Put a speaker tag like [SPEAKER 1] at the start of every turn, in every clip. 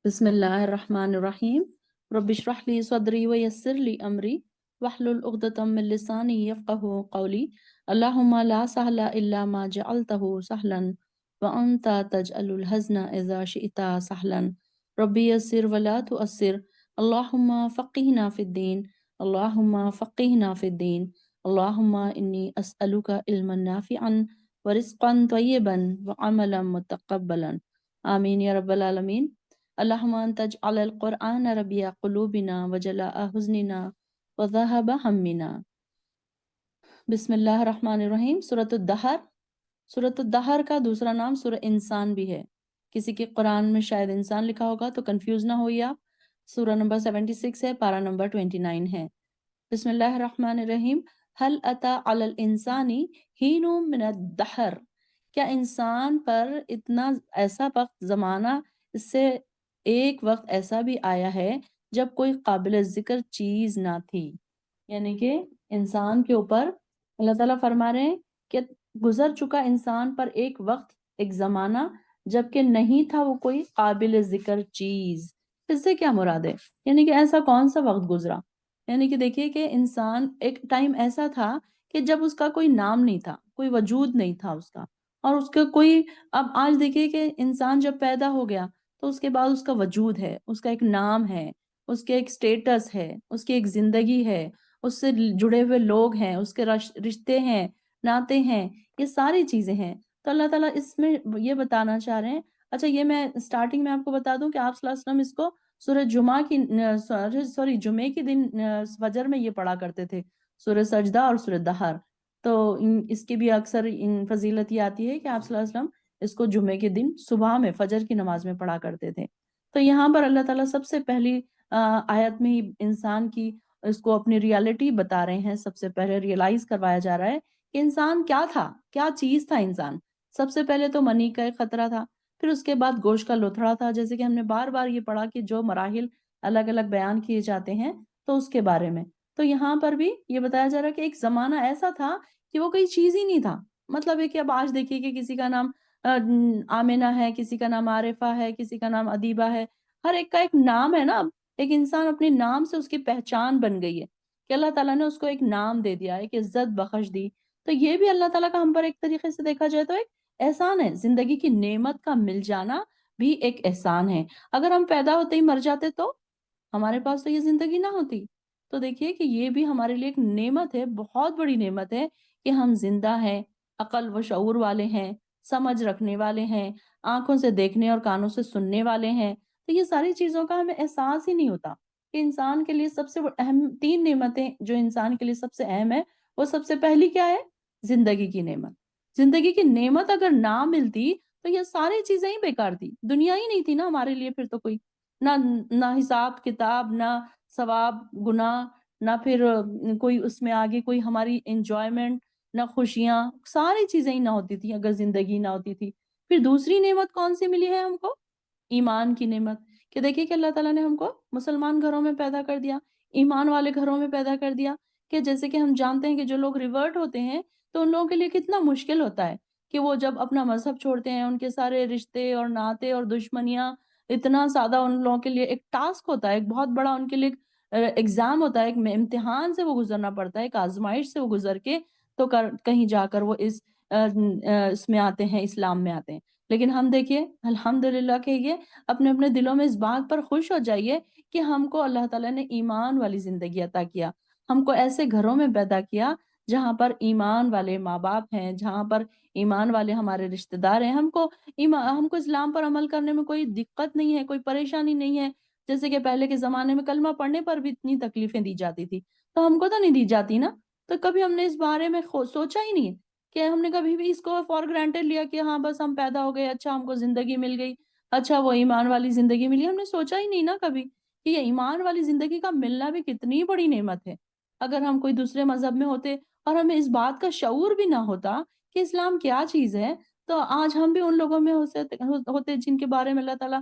[SPEAKER 1] بسم اللہ الرحمن الرحیم رب اشرح لی صدری ویسر لی امری واحلل عقدۃ من لسانی یفقہوا قولی اللہم لا سہل الا ما جعلتہ سہلا وانت تجعل الحزن اذا شئت سہلا ربی یسر ولا تؤثر اللہم فقہنا فی الدین اللہم فقہنا فی الدین اللہم انی اسألک علما نافعا ورزقا طیبا وعملا متقبلا آمین یا رب العالمین۔ اللہم انت اجعل القرآن ربیع قلوبنا وجلاء حزننا وذہب ہمنا۔ بسم اللہ الرحمن الرحیم۔ سورۃ الدہر، سورۃ الدہر کا دوسرا نام سورہ انسان بھی ہے۔ کسی کے قرآن میں شاید انسان لکھا ہوگا تو کنفیوز نہ ہوئی آپ، سورہ نمبر 76 ہے، پارہ نمبر 29 ہے۔ بسم اللہ الرحمن الرحیم۔ هل اتى على الانسان حین من الدہر، کیا انسان پر اتنا ایسا وقت زمانہ اس سے ایک وقت ایسا بھی آیا ہے جب کوئی قابل ذکر چیز نہ تھی، یعنی کہ انسان کے اوپر اللہ تعالیٰ فرما رہے ہیں کہ گزر چکا انسان پر ایک وقت، ایک زمانہ جب کہ نہیں تھا وہ کوئی قابل ذکر چیز۔ اس سے کیا مراد ہے؟ یعنی کہ ایسا کون سا وقت گزرا؟ یعنی کہ دیکھیے کہ انسان ایک ٹائم ایسا تھا کہ جب اس کا کوئی نام نہیں تھا، کوئی وجود نہیں تھا اس کا، اور اس کا کوئی، اب آج دیکھیے کہ انسان جب پیدا ہو گیا تو اس کے بعد اس کا وجود ہے، اس کا ایک نام ہے، اس کے ایک سٹیٹس ہے، اس کی ایک زندگی ہے، اس سے جڑے ہوئے لوگ ہیں، اس کے رشتے ہیں، ناطے ہیں، یہ ساری چیزیں ہیں۔ تو اللہ تعالیٰ اس میں یہ بتانا چاہ رہے ہیں۔ اچھا، یہ میں سٹارٹنگ میں آپ کو بتا دوں کہ آپ صلی اللہ علیہ وسلم اس کو سورہ جمعہ کی جمعے کے دن فجر میں یہ پڑھا کرتے تھے، سورہ سجدہ اور سورہ دہر۔ تو اس کی بھی اکثر فضیلت یہ آتی ہے کہ آپ صلی اللہ علیہ وسلم اس کو جمعے کے دن صبح میں فجر کی نماز میں پڑھا کرتے تھے۔ تو یہاں پر اللہ تعالیٰ سب سے پہلی آیت میں ہی انسان کی اس کو اپنی ریالٹی بتا رہے ہیں، سب سے پہلے ریئلائز کروایا جا رہا ہے کہ انسان کیا تھا، کیا چیز تھا انسان۔ سب سے پہلے تو منی کا ایک خطرہ تھا، پھر اس کے بعد گوشت کا لوتھڑا تھا، جیسے کہ ہم نے بار بار یہ پڑھا کہ جو مراحل الگ الگ بیان کیے جاتے ہیں تو اس کے بارے میں۔ تو یہاں پر بھی یہ بتایا جا رہا ہے کہ ایک زمانہ ایسا تھا کہ وہ کوئی چیز ہی نہیں تھا۔ مطلب ہے کہ اب آج دیکھیے کہ کسی کا نام آمنہ ہے، کسی کا نام عارفہ ہے، کسی کا نام ادیبہ ہے، ہر ایک کا ایک نام ہے نا۔ اب ایک انسان اپنے نام سے اس کی پہچان بن گئی ہے کہ اللہ تعالیٰ نے اس کو ایک نام دے دیا، ایک عزت بخش دی۔ تو یہ بھی اللہ تعالیٰ کا ہم پر ایک طریقے سے دیکھا جائے تو ایک احسان ہے۔ زندگی کی نعمت کا مل جانا بھی ایک احسان ہے۔ اگر ہم پیدا ہوتے ہی مر جاتے تو ہمارے پاس تو یہ زندگی نہ ہوتی۔ تو دیکھیے کہ یہ بھی ہمارے لیے ایک نعمت ہے، بہت بڑی نعمت ہے کہ ہم زندہ ہیں، عقل و شعور والے ہیں، سمجھ رکھنے والے ہیں، آنکھوں سے دیکھنے اور کانوں سے سننے والے ہیں۔ تو یہ ساری چیزوں کا ہمیں احساس ہی نہیں ہوتا کہ انسان کے لیے سب سے اہم تین نعمتیں جو انسان کے لیے سب سے اہم ہے، وہ سب سے پہلی کیا ہے؟ زندگی کی نعمت۔ زندگی کی نعمت اگر نہ ملتی تو یہ ساری چیزیں ہی بیکار تھی، دنیا ہی نہیں تھی نا ہمارے لیے پھر تو کوئی، نہ حساب کتاب، نہ ثواب گناہ، نہ پھر کوئی اس میں آگے کوئی ہماری انجوائمنٹ، نہ خوشیاں، ساری چیزیں ہی نہ ہوتی تھی اگر زندگی نہ ہوتی تھی۔ پھر دوسری نعمت کون سی ملی ہے ہم کو؟ ایمان کی نعمت، کہ دیکھیے کہ اللہ تعالیٰ نے ہم کو مسلمان گھروں میں پیدا کر دیا، ایمان والے گھروں میں پیدا کر دیا، کہ جیسے کہ ہم جانتے ہیں کہ جو لوگ ریورٹ ہوتے ہیں تو ان لوگوں کے لیے کتنا مشکل ہوتا ہے کہ وہ جب اپنا مذہب چھوڑتے ہیں، ان کے سارے رشتے اور ناطے اور دشمنیاں، اتنا زیادہ ان لوگوں کے لیے ایک ٹاسک ہوتا ہے، ایک بہت بڑا ان کے لیے ایگزام ہوتا ہے، ایک امتحان سے وہ گزرنا پڑتا ہے، ایک آزمائش سے وہ گزر کے تو کہیں جا کر وہ اس میں آتے ہیں، اسلام میں آتے ہیں۔ لیکن ہم دیکھیے الحمدللہ کہ یہ اپنے اپنے دلوں میں اس بات پر خوش ہو جائیے کہ ہم کو اللہ تعالیٰ نے ایمان والی زندگی عطا کیا، ہم کو ایسے گھروں میں پیدا کیا جہاں پر ایمان والے ماں باپ ہیں، جہاں پر ایمان والے ہمارے رشتہ دار ہیں، ہم کو اسلام پر عمل کرنے میں کوئی دقت نہیں ہے، کوئی پریشانی نہیں ہے۔ جیسے کہ پہلے کے زمانے میں کلمہ پڑھنے پر بھی اتنی تکلیفیں دی جاتی تھی، تو ہم کو تو نہیں دی جاتی نا۔ تو کبھی ہم نے اس بارے میں سوچا ہی نہیں کہ ہم نے کبھی بھی اس کو فار گرانٹیڈ لیا کہ ہاں بس ہم پیدا ہو گئے، اچھا ہم کو زندگی مل گئی، اچھا وہ ایمان والی زندگی ملی۔ ہم نے سوچا ہی نہیں نا کبھی کہ یہ ایمان والی زندگی کا ملنا بھی کتنی بڑی نعمت ہے۔ اگر ہم کوئی دوسرے مذہب میں ہوتے اور ہمیں اس بات کا شعور بھی نہ ہوتا کہ اسلام کیا چیز ہے، تو آج ہم بھی ان لوگوں میں ہوتے جن کے بارے میں اللہ تعالیٰ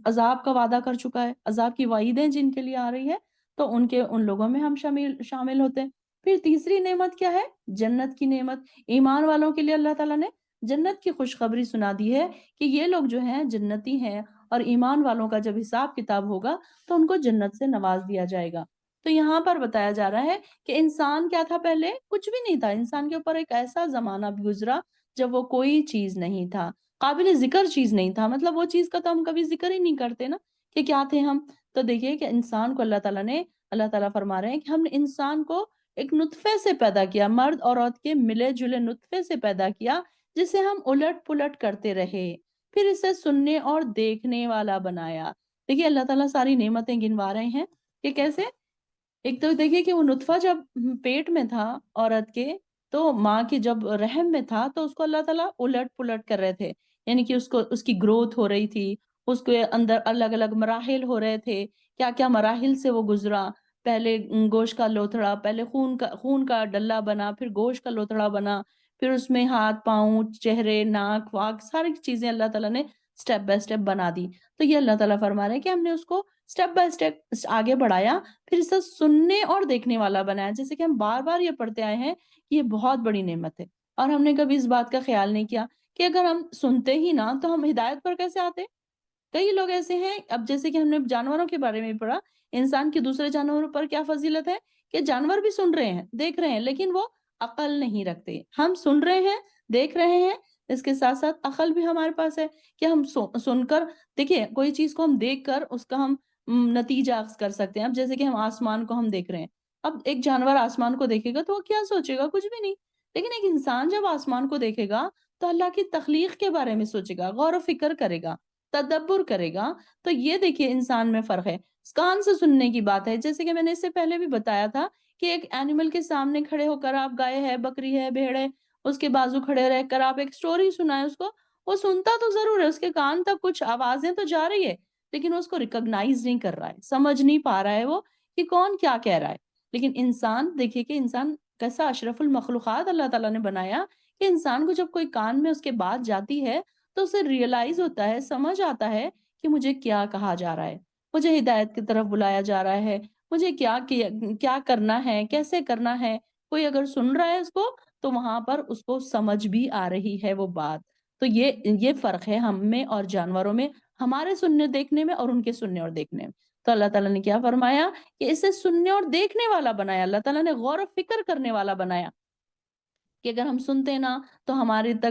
[SPEAKER 1] عذاب کا وعدہ کر چکا ہے، عذاب کی وعیدیں جن کے لیے آ رہی ہے، تو ان لوگوں میں ہم شامل ہوتے ہیں۔ پھر تیسری نعمت کیا ہے؟ جنت کی نعمت۔ ایمان والوں کے لیے اللہ تعالیٰ نے جنت کی خوشخبری سنا دی ہے کہ یہ لوگ جو ہیں جنتی ہیں، اور ایمان والوں کا جب حساب کتاب ہوگا تو ان کو جنت سے نواز دیا جائے گا۔ تو یہاں پر بتایا جا رہا ہے کہ انسان کیا تھا، پہلے کچھ بھی نہیں تھا، انسان کے اوپر ایک ایسا زمانہ بھی گزرا جب وہ کوئی چیز نہیں تھا، قابل ذکر چیز نہیں تھا، مطلب وہ چیز کا تو ہم کبھی ذکر ہی نہیں کرتے نا کہ کیا تھے ہم۔ تو دیکھیے کہ انسان کو اللہ تعالیٰ فرما رہے ہیں کہ ہم نے انسان کو ایک نطفے سے پیدا کیا، مرد اور عورت کے ملے جلے نطفے سے پیدا کیا، جسے ہم الٹ پلٹ کرتے رہے، پھر اسے سننے اور دیکھنے والا بنایا۔ دیکھیے اللہ تعالیٰ ساری نعمتیں گنوا رہے ہیں کہ کیسے۔ ایک تو دیکھیے کہ وہ نطفہ جب پیٹ میں تھا عورت کے، تو ماں کے جب رحم میں تھا تو اس کو اللہ تعالیٰ الٹ پلٹ کر رہے تھے، یعنی کہ اس کی گروتھ ہو رہی تھی، اس کے اندر الگ الگ مراحل ہو رہے تھے، کیا کیا مراحل سے وہ گزرا۔ پہلے گوشت کا لوتھڑا، پہلے خون کا ڈلہ بنا، پھر گوشت کا لوتھڑا بنا، پھر اس میں ہاتھ پاؤں چہرے ناک واک ساری چیزیں اللہ تعالیٰ نے سٹیپ بائی سٹیپ بنا دی۔ تو یہ اللہ تعالیٰ فرما رہے ہیں کہ ہم نے اس کو سٹیپ بائی سٹیپ آگے بڑھایا، پھر اسے سننے اور دیکھنے والا بنایا۔ جیسے کہ ہم بار بار یہ پڑھتے آئے ہیں کہ یہ بہت بڑی نعمت ہے، اور ہم نے کبھی اس بات کا خیال نہیں کیا کہ اگر ہم سنتے ہی نہ تو ہم ہدایت پر کیسے آتے۔ کئی لوگ ایسے ہیں، اب جیسے کہ ہم نے جانوروں کے بارے میں پڑھا، انسان کی دوسرے جانوروں پر کیا فضیلت ہے کہ جانور بھی سن رہے ہیں دیکھ رہے ہیں لیکن وہ عقل نہیں رکھتے۔ ہم سن رہے ہیں دیکھ رہے ہیں، اس کے ساتھ ساتھ عقل بھی ہمارے پاس ہے کہ ہم سن کر، دیکھیے کوئی چیز کو ہم دیکھ کر اس کا ہم نتیجہ اخذ کر سکتے ہیں۔ اب جیسے کہ ہم آسمان کو ہم دیکھ رہے ہیں، اب ایک جانور آسمان کو دیکھے گا تو وہ کیا سوچے گا، کچھ بھی نہیں، لیکن ایک انسان جب آسمان کو دیکھے گا تو اللہ کی تخلیق کے بارے میں سوچے گا، غور و فکر کرے گا، تدبر کرے گا۔ تو یہ دیکھیے انسان میں فرق ہے۔ کان سے سننے کی بات ہے، جیسے کہ میں نے اس سے پہلے بھی بتایا تھا کہ ایک اینیمل کے سامنے کھڑے ہو کر آپ، گائے ہے بکری ہے بھیڑ ہے، اس کے بازو کھڑے رہ کر آپ ایک سٹوری سنائیں اس کو، وہ سنتا تو ضرور ہے، اس کے کان تک کچھ آوازیں تو جا رہی ہے، لیکن وہ اس کو ریکگنائز نہیں کر رہا ہے، سمجھ نہیں پا رہا ہے وہ کہ کون کیا کہہ رہا ہے۔ لیکن انسان دیکھیے کہ انسان کیسا اشرف المخلوقات اللہ تعالیٰ نے بنایا کہ انسان کو جب کوئی کان میں اس کے بات جاتی ہے تو اسے ریئلائز ہوتا ہے، سمجھ آتا ہے کہ مجھے کیا کہا جا رہا ہے، مجھے ہدایت کی طرف بلایا جا رہا ہے، مجھے کیا کرنا ہے، کیسے کرنا ہے۔ کوئی اگر سن رہا ہے اس کو تو وہاں پر اس کو سمجھ بھی آ رہی ہے وہ بات۔ تو یہ فرق ہے ہم میں اور جانوروں میں، ہمارے سننے دیکھنے میں اور ان کے سننے اور دیکھنے میں۔ تو اللہ تعالیٰ نے کیا فرمایا کہ اسے سننے اور دیکھنے والا بنایا، اللہ تعالیٰ نے غور و فکر کرنے والا بنایا کہ اگر ہم سنتے نہ تو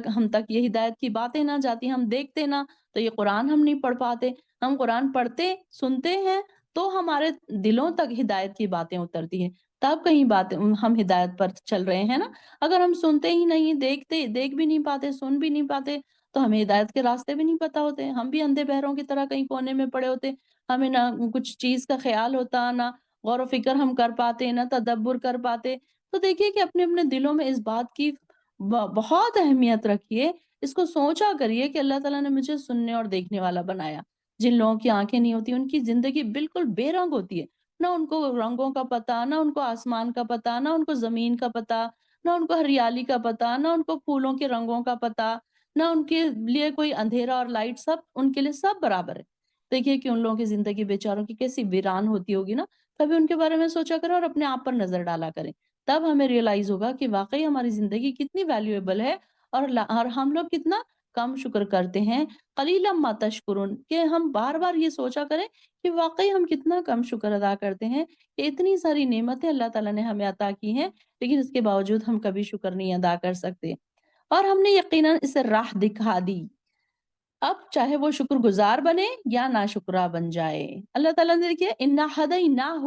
[SPEAKER 1] ہم تک یہ ہدایت کی باتیں نہ جاتی، ہم دیکھتے نہ تو یہ قرآن ہم نہیں پڑھ پاتے۔ ہم قرآن پڑھتے سنتے ہیں تو ہمارے دلوں تک ہدایت کی باتیں اترتی ہیں، تب کہیں باتیں ہم ہدایت پر چل رہے ہیں نا۔ اگر ہم سنتے ہی نہیں، دیکھ بھی نہیں پاتے، سن بھی نہیں پاتے، تو ہمیں ہدایت کے راستے بھی نہیں پتا ہوتے، ہم بھی اندھے بہروں کی طرح کہیں کونے میں پڑے ہوتے، ہمیں نہ کچھ چیز کا خیال ہوتا، نہ غور و فکر ہم کر پاتے، نہ تدبر کر پاتے۔ تو دیکھیے کہ اپنے اپنے دلوں میں اس بات کی بہت اہمیت رکھیے، اس کو سوچا کریے کہ اللہ تعالیٰ نے مجھے سننے اور دیکھنے والا بنایا۔ جن لوگوں کی آنکھیں نہیں ہوتی ان کی زندگی بالکل بے رنگ ہوتی ہے، نہ ان کو رنگوں کا پتہ، نہ ان کو آسمان کا پتہ، نہ ان کو زمین کا پتہ، نہ ان کو ہریالی کا پتہ، نہ ان کو پھولوں کے رنگوں کا پتہ، نہ ان کے لیے کوئی اندھیرا اور لائٹ، سب ان کے لیے سب برابر ہے۔ دیکھیے کہ ان لوگوں کی زندگی بیچاروں کی کیسی ویران ہوتی ہوگی نا، کبھی ان کے بارے میں سوچا کریں اور اپنے آپ پر نظر ڈالا کریں، تب ہمیں ریئلائز ہوگا کہ واقعی ہماری زندگی کتنی ویلیویبل ہے، اور ہم لوگ کتنا کم شکر کرتے ہیں۔ قلیلا ما تشکرون، کہ ہم بار بار یہ سوچا کریں کہ واقعی ہم کتنا کم شکر ادا کرتے ہیں کہ اتنی ساری نعمتیں اللہ تعالیٰ نے ہمیں عطا کی ہیں، لیکن اس کے باوجود ہم کبھی شکر نہیں ادا کر سکتے، اور ہم نے یقیناً اسے راہ دکھا دی۔ اب چاہے وہ شکر گزار بنے یا ناشکرا بن جائے، اللہ تعالیٰ نے دیکھیے انا ہدیناہ،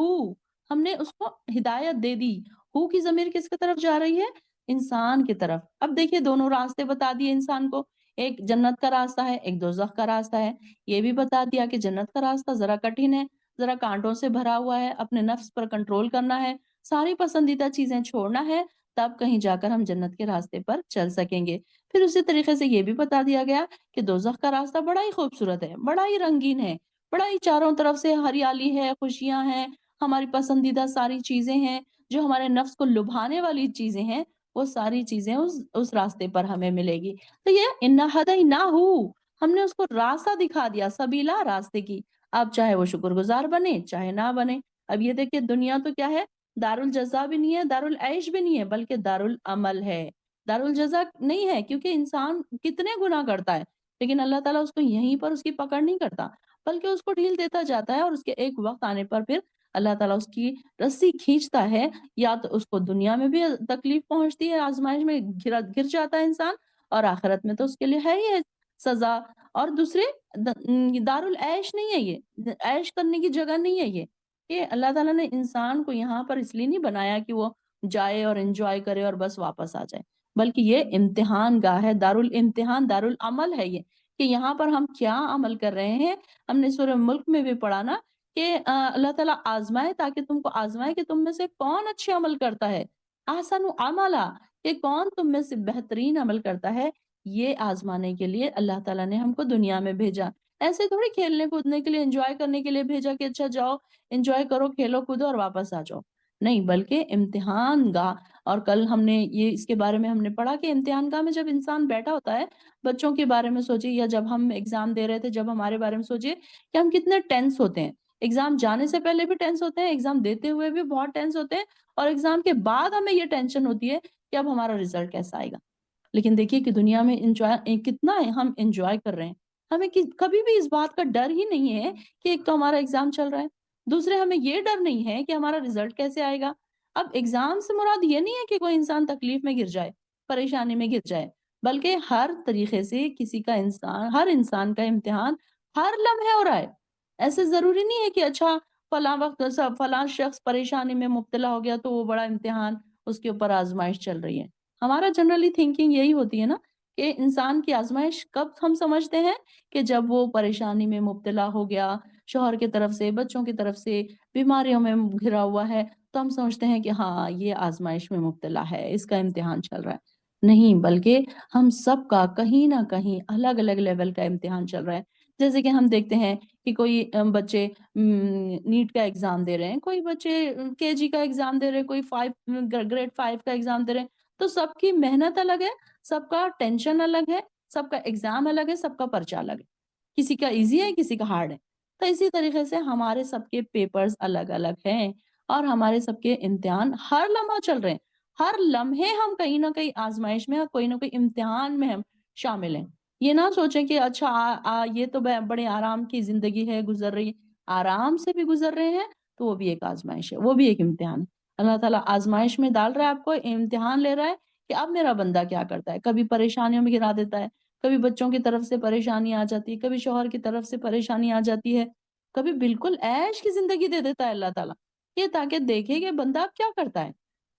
[SPEAKER 1] ہم نے اس کو ہدایت دے دی۔ ہو کی ضمیر کس کی طرف جا رہی ہے؟ انسان کی طرف۔ اب دیکھیے دونوں راستے بتا دیے انسان کو، ایک جنت کا راستہ ہے، ایک دوزخ کا راستہ ہے۔ یہ بھی بتا دیا کہ جنت کا راستہ ذرا کٹھن ہے، ذرا کانٹوں سے بھرا ہوا ہے، اپنے نفس پر کنٹرول کرنا ہے، ساری پسندیدہ چیزیں چھوڑنا ہے، تب کہیں جا کر ہم جنت کے راستے پر چل سکیں گے۔ پھر اسی طریقے سے یہ بھی بتا دیا گیا کہ دوزخ کا راستہ بڑا ہی خوبصورت ہے، بڑا ہی رنگین ہے، بڑا ہی چاروں طرف سے ہریالی ہے، خوشیاں ہیں، ہماری پسندیدہ ساری چیزیں ہیں، جو ہمارے نفس کو لبھانے والی چیزیں ہیں، وہ ساری چیزیں اس راستے پر ہمیں ملے گی۔ تو یہ انا ہدیناہ، ہم نے اس کو راستہ دکھا دیا، سبیلا، راستے کی۔ اب چاہے وہ شکر گزار بنے چاہے نہ بنے۔ اب یہ دیکھیں دنیا تو کیا ہے، دار الجزا بھی نہیں ہے، دار العیش بھی نہیں ہے، بلکہ دار العمل ہے، دار الجزا نہیں ہے، کیونکہ انسان کتنے گناہ کرتا ہے، لیکن اللہ تعالیٰ اس کو یہیں پر اس کی پکڑ نہیں کرتا، بلکہ اس کو ڈھیل دیتا جاتا ہے، اور اس کے ایک وقت آنے پر پھر اللہ تعالیٰ اس کی رسی کھینچتا ہے، یا تو اس کو دنیا میں بھی تکلیف پہنچتی ہے، آزمائش میں گر جاتا ہے انسان، اور آخرت میں تو اس کے لیے ہے ہی ہے سزا۔ اور دوسرے دار العیش نہیں ہے، یہ عیش کرنے کی جگہ نہیں ہے یہ، کہ اللہ تعالیٰ نے انسان کو یہاں پر اس لیے نہیں بنایا کہ وہ جائے اور انجوائے کرے اور بس واپس آ جائے، بلکہ یہ امتحان گاہ ہے، دار الامتحان، دار العمل ہے یہ، کہ یہاں پر ہم کیا عمل کر رہے ہیں۔ ہم نے سورہ ملک میں بھی پڑھا نا کہ اللہ تعالیٰ آزمائے تاکہ تم کو آزمائے کہ تم میں سے کون اچھے عمل کرتا ہے، احسن عملا، کہ کون تم میں سے بہترین عمل کرتا ہے۔ یہ آزمانے کے لیے اللہ تعالیٰ نے ہم کو دنیا میں بھیجا، ایسے تھوڑی کھیلنے کودنے کے لیے، انجوائے کرنے کے لیے بھیجا کہ اچھا جاؤ انجوائے کرو کھیلو کودو اور واپس آ جاؤ، نہیں، بلکہ امتحان گاہ۔ اور کل ہم نے یہ اس کے بارے میں ہم نے پڑھا کہ امتحان گاہ میں جب انسان بیٹھا ہوتا ہے، بچوں کے بارے میں سوچے، یا جب ہم ایگزام دے رہے تھے جب ہمارے بارے میں سوچے کہ ہم کتنے ٹینس ہوتے ہیں، ایگزام جانے سے پہلے بھی ٹینس ہوتے ہیں، ایگزام دیتے ہوئے بھی بہت ٹینس ہوتے ہیں، اور ایگزام کے بعد ہمیں یہ ٹینشن ہوتی ہے کہ اب ہمارا رزلٹ کیسا آئے گا۔ لیکن دیکھیے کہ دنیا میں انجوائے کتنا ہے، ہم انجوائے کر رہے ہیں، ہمیں کبھی بھی اس بات کا ڈر ہی نہیں ہے کہ ایک تو ہمارا ایگزام چل رہا ہے، دوسرے ہمیں یہ ڈر نہیں ہے کہ ہمارا رزلٹ کیسے آئے گا۔ اب ایگزام سے مراد یہ نہیں ہے کہ کوئی انسان تکلیف میں گر جائے، پریشانی میں گر جائے، بلکہ ہر طریقے سے ہر انسان کا امتحان ہر لمحے ہو رہا ہے۔ ایسے ضروری نہیں ہے کہ اچھا فلاں وقت فلاں شخص پریشانی میں مبتلا ہو گیا تو وہ بڑا امتحان، اس کے اوپر آزمائش چل رہی ہے۔ ہمارا جنرلی تھنکنگ یہی ہوتی ہے نا کہ انسان کی آزمائش کب ہم سمجھتے ہیں کہ جب وہ پریشانی میں مبتلا ہو گیا، شوہر کی طرف سے، بچوں کی طرف سے، بیماریوں میں گھرا ہوا ہے، تو ہم سمجھتے ہیں کہ ہاں یہ آزمائش میں مبتلا ہے، اس کا امتحان چل رہا ہے، نہیں، بلکہ ہم سب کا کہیں نہ کہیں الگ الگ لیول کا امتحان چل رہا ہے۔ جیسے کہ ہم دیکھتے ہیں کہ کوئی بچے نیٹ کا ایگزام دے رہے ہیں، کوئی بچے کے جی کا ایگزام دے رہے ہیں، کوئی گریڈ 5 کا ایگزام دے رہے ہیں، تو سب کی محنت الگ ہے، سب کا ٹینشن الگ ہے، سب کا ایگزام الگ ہے، سب کا پرچہ الگ ہے، کسی کا ایزی ہے کسی کا ہارڈ ہے۔ تو اسی طریقے سے ہمارے سب کے پیپرز الگ الگ ہیں، اور ہمارے سب کے امتحان ہر لمحہ چل رہے ہیں، ہر لمحے ہم کہیں نہ کہیں آزمائش میں اور کوئی نہ کوئی امتحان میں ہم شامل ہیں۔ یہ نہ سوچیں کہ اچھا یہ تو بڑے آرام کی زندگی ہے گزر رہی، آرام سے بھی گزر رہے ہیں تو وہ بھی ایک آزمائش ہے، وہ بھی ایک امتحان ہے۔ اللہ تعالیٰ آزمائش میں ڈال رہا ہے آپ کو، امتحان لے رہا ہے کہ اب میرا بندہ کیا کرتا ہے، کبھی پریشانیوں میں گرا دیتا ہے، کبھی بچوں کی طرف سے پریشانی آ جاتی ہے، کبھی شوہر کی طرف سے پریشانی آ جاتی ہے، کبھی بالکل عیش کی زندگی دے دیتا ہے اللہ تعالیٰ، یہ تاکہ دیکھے کہ بندہ اب کیا کرتا ہے۔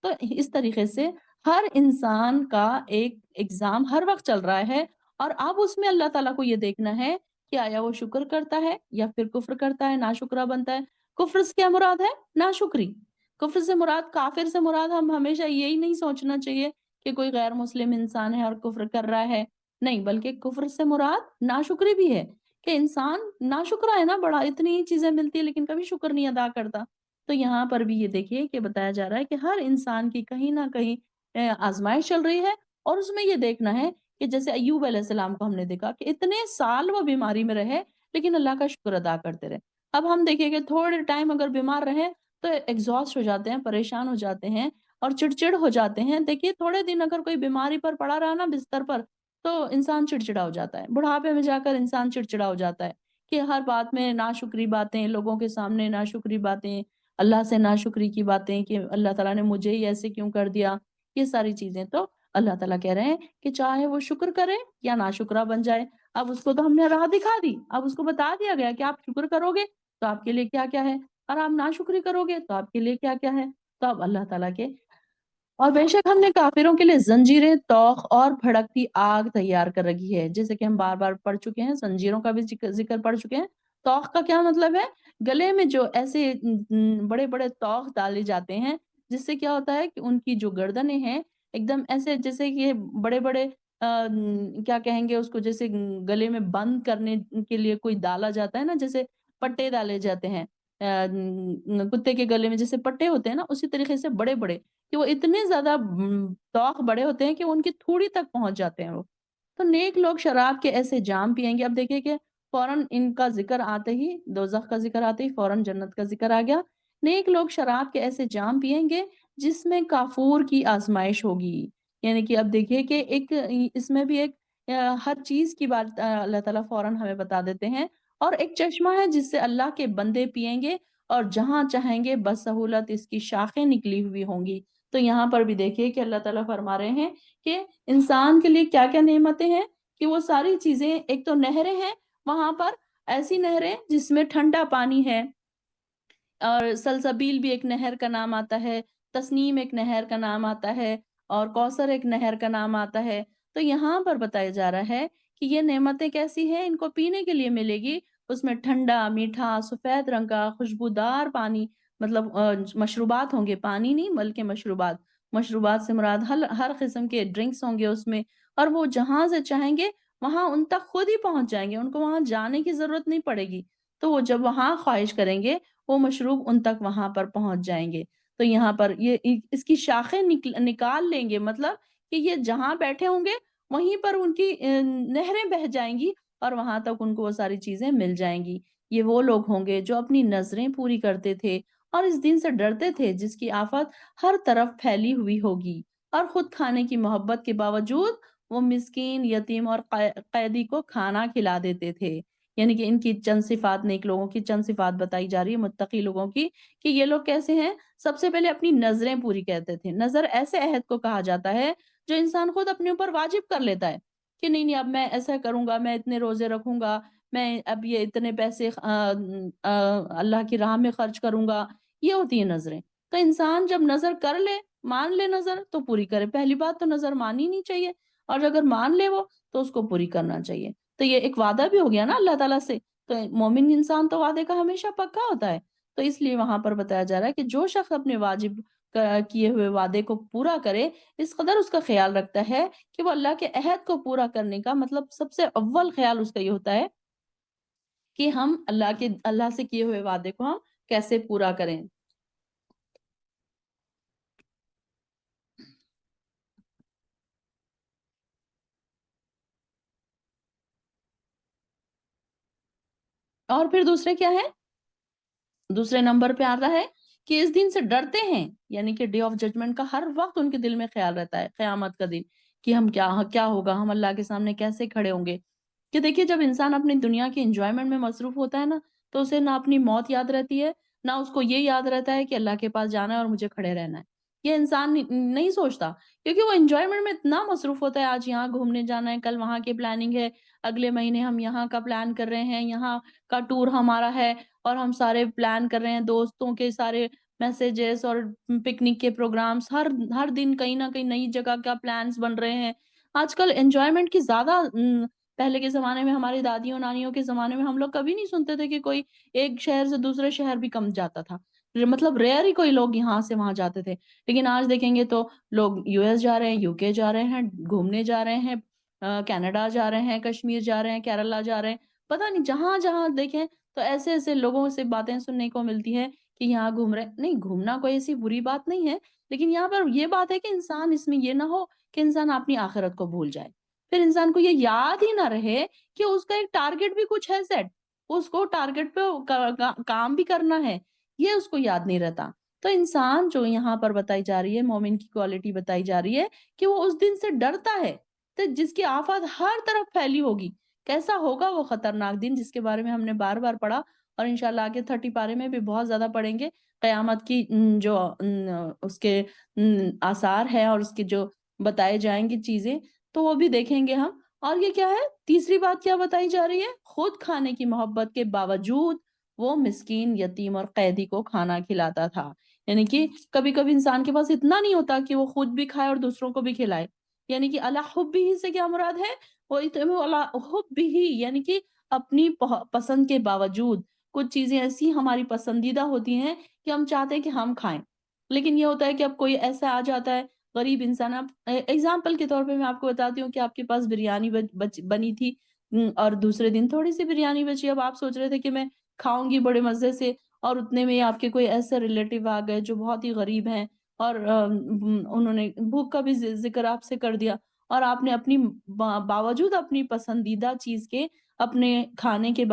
[SPEAKER 1] تو اس طریقے سے ہر انسان کا ایک ایگزام ہر وقت چل رہا ہے، اور اب اس میں اللہ تعالیٰ کو یہ دیکھنا ہے کہ آیا وہ شکر کرتا ہے یا پھر کفر کرتا ہے، ناشکرا بنتا ہے۔ کفر سے کیا مراد ہے؟ ناشکری۔ کفر سے مراد، کافر سے مراد، ہم ہمیشہ یہی نہیں سوچنا چاہیے کہ کوئی غیر مسلم انسان ہے اور کفر کر رہا ہے، نہیں، بلکہ کفر سے مراد ناشکری بھی ہے، کہ انسان ناشکرا ہے نا، بڑا اتنی چیزیں ملتی ہے لیکن کبھی شکر نہیں ادا کرتا۔ تو یہاں پر بھی یہ دیکھیے کہ بتایا جا رہا ہے کہ ہر انسان کی کہیں نہ کہیں آزمائش چل رہی ہے، اور اس میں یہ دیکھنا ہے کہ جیسے ایوب علیہ السلام کو ہم نے دیکھا کہ اتنے سال وہ بیماری میں رہے لیکن اللہ کا شکر ادا کرتے رہے۔ اب ہم دیکھیں کہ تھوڑے ٹائم اگر بیمار رہے تو ایگزاسٹ ہو جاتے ہیں، پریشان ہو جاتے ہیں اور چڑچڑ ہو جاتے ہیں۔ دیکھیے تھوڑے دن اگر کوئی بیماری پر پڑا رہا نا بستر پر، تو انسان چڑچڑا ہو جاتا ہے، بڑھاپے میں جا کر انسان چڑچڑا ہو جاتا ہے کہ ہر بات میں ناشکری باتیں، لوگوں کے سامنے ناشکری باتیں، اللہ سے ناشکری کی باتیں کہ اللہ تعالیٰ نے مجھے ہی ایسے کیوں کر دیا، یہ ساری چیزیں۔ تو اللہ تعالیٰ کہہ رہے ہیں کہ چاہے وہ شکر کرے یا ناشکرا بن جائے، اب اس کو تو ہم نے راہ دکھا دی، اب اس کو بتا دیا گیا کہ آپ شکر کرو گے تو آپ کے لیے کیا کیا ہے، اور آپ ناشکری کرو گے تو آپ کے لیے کیا کیا ہے۔ تو اب اللہ تعالیٰ کے، اور بے شک ہم نے کافروں کے لیے زنجیریں، توق اور بھڑکتی آگ تیار کر رکھی ہے، جیسے کہ ہم بار بار پڑھ چکے ہیں، زنجیروں کا بھی ذکر پڑھ چکے ہیں۔ توق کا کیا مطلب ہے؟ گلے میں جو ایسے بڑے بڑے توق ڈالے جاتے ہیں، جس سے کیا ہوتا ہے کہ ان کی جو گردنیں ہیں ایک دم ایسے جیسے کہ بڑے بڑے کیا کہیں گے اس کو، جیسے گلے میں بند کرنے کے لیے کوئی ڈالا جاتا ہے نا، جیسے پٹے ڈالے جاتے ہیں کتے کے گلے میں جیسے پٹے ہوتے ہیں نا، اسی طریقے سے بڑے بڑے، کہ وہ اتنے زیادہ توق بڑے ہوتے ہیں کہ ان کی تھوڑی تک پہنچ جاتے ہیں وہ۔ تو نیک لوگ شراب کے ایسے جام پیئیں گے۔ اب دیکھیں کہ فوراً ان کا ذکر آتے ہی، دوزخ کا ذکر آتے ہی فوراً جنت کا ذکر آ گیا۔ نیک لوگ شراب کے ایسے جام پیئیں گے جس میں کافور کی آزمائش ہوگی، یعنی کہ اب دیکھیے کہ ایک اس میں بھی ایک ہر چیز کی بات اللہ تعالیٰ فوراً ہمیں بتا دیتے ہیں، اور ایک چشمہ ہے جس سے اللہ کے بندے پیئیں گے اور جہاں چاہیں گے بسہولت اس کی شاخیں نکلی ہوئی ہوں گی۔ تو یہاں پر بھی دیکھیے کہ اللہ تعالیٰ فرما رہے ہیں کہ انسان کے لیے کیا کیا نعمتیں ہیں، کہ وہ ساری چیزیں، ایک تو نہریں ہیں وہاں پر، ایسی نہریں جس میں ٹھنڈا پانی ہے، اور سلسبیل بھی ایک نہر کا نام آتا ہے، تسنیم ایک نہر کا نام آتا ہے، اور کوثر ایک نہر کا نام آتا ہے۔ تو یہاں پر بتایا جا رہا ہے کہ یہ نعمتیں کیسی ہیں، ان کو پینے کے لیے ملے گی، اس میں ٹھنڈا میٹھا سفید رنگ کا خوشبودار پانی، مطلب مشروبات ہوں گے، پانی نہیں بلکہ مشروبات، مشروبات سے مراد ہر قسم کے ڈرنکس ہوں گے اس میں، اور وہ جہاں سے چاہیں گے وہاں ان تک خود ہی پہنچ جائیں گے، ان کو وہاں جانے کی ضرورت نہیں پڑے گی۔ تو وہ جب وہاں خواہش کریں گے وہ مشروب ان تک وہاں پر پہنچ جائیں گے۔ تو یہاں پر یہ اس کی شاخیں نکال لیں گے، مطلب کہ یہ جہاں بیٹھے ہوں گے وہیں پر ان کی نہریں بہہ جائیں گی، اور وہاں تک ان کو وہ ساری چیزیں مل جائیں گی۔ یہ وہ لوگ ہوں گے جو اپنی نظریں پوری کرتے تھے اور اس دن سے ڈرتے تھے جس کی آفت ہر طرف پھیلی ہوئی ہوگی، اور خود کھانے کی محبت کے باوجود وہ مسکین، یتیم اور قیدی کو کھانا کھلا دیتے تھے۔ یعنی کہ ان کی چند صفات، نیک لوگوں کی چند صفات بتائی جا رہی ہے، متقی لوگوں کی، کہ یہ لوگ کیسے ہیں۔ سب سے پہلے اپنی نظریں پوری کرتے تھے۔ نظر ایسے عہد کو کہا جاتا ہے جو انسان خود اپنے اوپر واجب کر لیتا ہے کہ نہیں نہیں، اب میں ایسا کروں گا، میں اتنے روزے رکھوں گا، میں اب یہ اتنے پیسے اللہ کی راہ میں خرچ کروں گا۔ یہ ہوتی ہیں نظریں۔ تو انسان جب نظر کر لے، مان لے نظر، تو پوری کرے۔ پہلی بات تو نظر مانی نہیں چاہیے، اور اگر مان لے وہ تو اس کو پوری کرنا چاہیے۔ تو یہ ایک وعدہ بھی ہو گیا نا اللہ تعالیٰ سے۔ تو مومن انسان تو وعدے کا ہمیشہ پکا ہوتا ہے۔ تو اس لیے وہاں پر بتایا جا رہا ہے کہ جو شخص اپنے واجب کیے ہوئے وعدے کو پورا کرے، اس قدر اس کا خیال رکھتا ہے کہ وہ اللہ کے عہد کو پورا کرنے کا، مطلب سب سے اول خیال اس کا یہ ہوتا ہے کہ ہم اللہ سے کیے ہوئے وعدے کو ہم کیسے پورا کریں۔ اور پھر دوسرے کیا ہے؟ دوسرے نمبر پہ آ رہا ہے کہ اس دن سے ڈرتے ہیں، یعنی کہ ڈے آف ججمنٹ کا ہر وقت ان کے دل میں خیال رہتا ہے، قیامت کا دن، کہ ہم کیا ہوگا، ہم اللہ کے سامنے کیسے کھڑے ہوں گے۔ کہ دیکھیے جب انسان اپنی دنیا کی انجوائمنٹ میں مصروف ہوتا ہے نا، تو اسے نہ اپنی موت یاد رہتی ہے، نہ اس کو یہ یاد رہتا ہے کہ اللہ کے پاس جانا ہے اور مجھے کھڑے رہنا ہے۔ یہ انسان نہیں سوچتا، کیونکہ وہ انجوائمنٹ میں اتنا مصروف ہوتا ہے، آج یہاں گھومنے جانا ہے، کل وہاں کی پلاننگ ہے، اگلے مہینے ہم یہاں کا پلان کر رہے ہیں، یہاں کا ٹور ہمارا ہے، اور ہم سارے پلان کر رہے ہیں، دوستوں کے سارے میسیجز اور پکنک کے پروگرامز، ہر دن کہیں نہ کہیں نئی جگہ کا پلانز بن رہے ہیں۔ آج کل انجوائمنٹ کی زیادہ، پہلے کے زمانے میں ہماری دادیوں نانیوں کے زمانے میں ہم لوگ کبھی نہیں سنتے تھے کہ کوئی ایک شہر سے دوسرے شہر بھی کم جاتا تھا، مطلب ریئر ہی کوئی لوگ یہاں سے وہاں جاتے تھے۔ لیکن آج دیکھیں گے تو لوگ یو ایس جا رہے ہیں، یو کے جا رہے ہیں، گھومنے جا رہے ہیں، کینیڈا جا رہے ہیں، کشمیر جا رہے ہیں، کیرلا جا رہے ہیں، پتہ نہیں جہاں جہاں دیکھیں تو ایسے ایسے لوگوں سے باتیں سننے کو ملتی ہے کہ یہاں گھوم رہے۔ نہیں، گھومنا کوئی ایسی بری بات نہیں ہے، لیکن یہاں پر یہ بات ہے کہ انسان اس میں یہ نہ ہو کہ انسان اپنی آخرت کو بھول جائے، پھر انسان کو یہ یاد ہی نہ رہے کہ اس کا ایک ٹارگٹ بھی کچھ ہے سیٹ، اس کو ٹارگٹ پہ کام بھی کرنا ہے، یہ اس کو یاد نہیں رہتا۔ تو انسان جو یہاں پر بتائی جا رہی ہے، مومن کی کوالٹی بتائی جا رہی ہے کہ وہ اس دن سے ڈرتا ہے، تو جس کی آفات ہر طرف پھیلی ہوگی۔ کیسا ہوگا وہ خطرناک دن، جس کے بارے میں ہم نے بار بار پڑھا، اور انشاءاللہ آگے 30 پارے میں بھی بہت زیادہ پڑھیں گے، قیامت کی جو اس کے آثار ہے اور اس کے جو بتائے جائیں گی چیزیں، تو وہ بھی دیکھیں گے ہم۔ اور یہ کیا ہے، تیسری بات کیا بتائی جا رہی ہے؟ خود کھانے کی محبت کے باوجود وہ مسکین، یتیم اور قیدی کو کھانا کھلاتا تھا۔ یعنی کہ کبھی کبھی انسان کے پاس اتنا نہیں ہوتا کہ وہ خود بھی کھائے اور دوسروں کو بھی کھلائے۔ یعنی کہ اللہ حب ہی سے کیا مراد ہے؟ وہ اللہ حب ہی، یعنی کہ اپنی پسند کے باوجود کچھ چیزیں ایسی ہماری پسندیدہ ہوتی ہیں کہ ہم چاہتے ہیں کہ ہم کھائیں، لیکن یہ ہوتا ہے کہ اب کوئی ایسا آ جاتا ہے غریب انسان۔ اب ایگزامپل کے طور پہ میں آپ کو بتاتی ہوں کہ آپ کے پاس بریانی بنی تھی، اور دوسرے دن تھوڑی سی بریانی بچی، اب آپ سوچ رہے تھے کہ میں کھاؤں گی بڑے مزے سے، اور اتنے میں آپ کے کوئی ایسے ریلیٹیو آ گئے جو بہت ہی غریب ہیں، اور انہوں نے بھوک کا بھی ذکر آپ سے کر دیا، اور آپ نے اپنی باوجود اپنی پسندیدہ چیز کے، اپنے کھانے کے